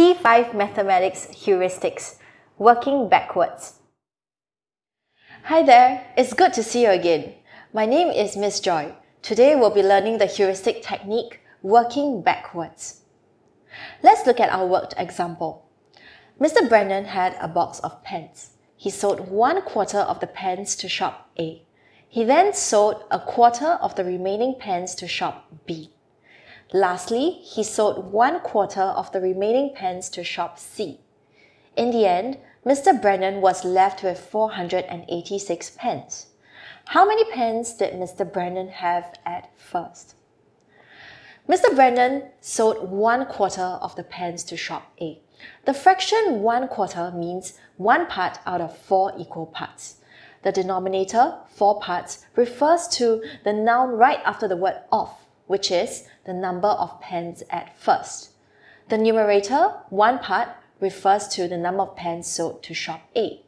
P5 Mathematics Heuristics, working backwards. Hi there, it's good to see you again. My name is Miss Joy. Today we'll be learning the heuristic technique, working backwards. Let's look at our worked example. Mr. Brennan had a box of pens. He sold 1/4 of the pens to shop A. He then sold 1/4 of the remaining pens to shop B. Lastly, he sold 1/4 of the remaining pens to shop C. In the end, Mr. Brennan was left with 486 pens. How many pens did Mr. Brennan have at first? Mr. Brennan sold 1/4 of the pens to shop A. The fraction 1/4 means 1 part out of 4 equal parts. The denominator, 4 parts, refers to the noun right after the word of, which is the number of pens at first. The numerator, 1 part, refers to the number of pens sold to shop A.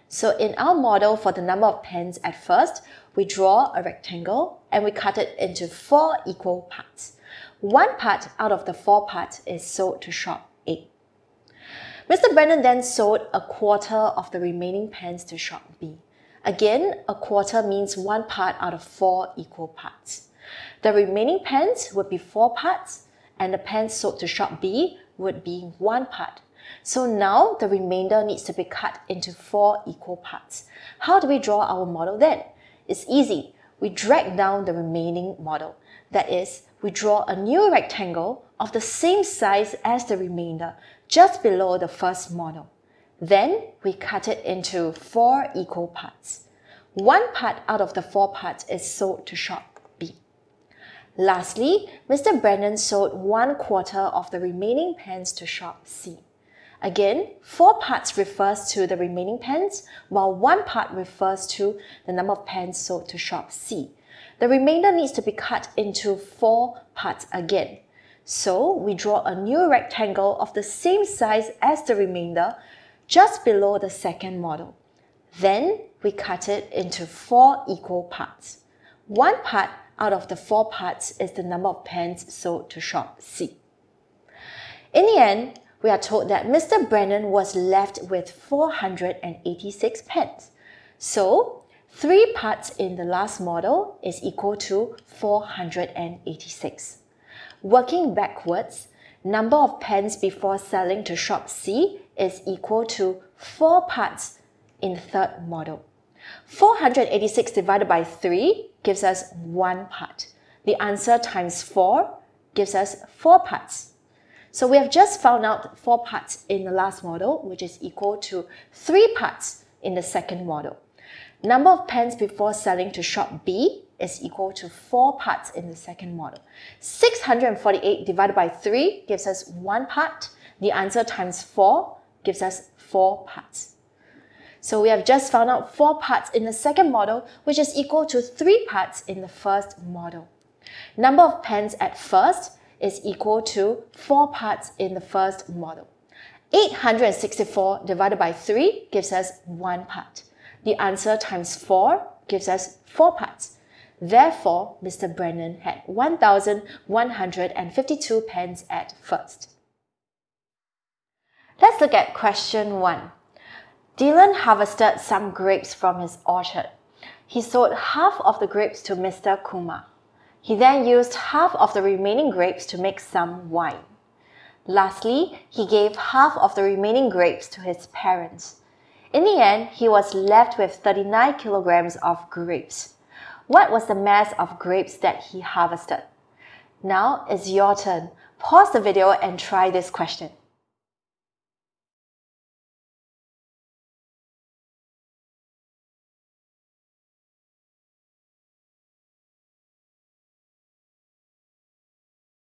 So in our model for the number of pens at first, we draw a rectangle and we cut it into 4 equal parts. 1 part out of the 4 parts is sold to shop A. Mr. Brennan then sold 1/4 of the remaining pens to shop B. Again, 1/4 means 1 part out of 4 equal parts. The remaining pens would be 4 parts, and the pens sold to shop B would be 1 part. So now the remainder needs to be cut into 4 equal parts. How do we draw our model then? It's easy. We drag down the remaining model. That is, we draw a new rectangle of the same size as the remainder, just below the first model. Then we cut it into 4 equal parts. 1 part out of the 4 parts is sold to shop B. Lastly, Mr. Brennan sold 1/4 of the remaining pens to shop C. Again, 4 parts refers to the remaining pens, while 1 part refers to the number of pens sold to shop C. The remainder needs to be cut into 4 parts again. So we draw a new rectangle of the same size as the remainder, just below the second model. Then we cut it into 4 equal parts. 1 part out of the 4 parts is the number of pens sold to shop C. In the end, we are told that Mr. Brennan was left with 486 pens. So 3 parts in the last model is equal to 486. Working backwards, number of pens before selling to shop C is equal to 4 parts in the third model. 486 divided by 3 gives us 1 part. The answer times 4 gives us 4 parts. So we have just found out 4 parts in the last model, which is equal to 3 parts in the second model. Number of pens before selling to shop B is equal to 4 parts in the second model. 648 divided by 3 gives us 1 part. The answer times 4 gives us 4 parts. So we have just found out 4 parts in the second model, which is equal to 3 parts in the first model. Number of pens at first is equal to 4 parts in the first model. 864 divided by 3 gives us 1 part. The answer times 4 gives us 4 parts. Therefore, Mr. Brennan had 1,152 pens at first. Let's look at question 1. Dylan harvested some grapes from his orchard. He sold half of the grapes to Mr. Kumar. He then used half of the remaining grapes to make some wine. Lastly, he gave half of the remaining grapes to his parents. In the end, he was left with 39 kilograms of grapes. What was the mass of grapes that he harvested? Now it's your turn. Pause the video and try this question.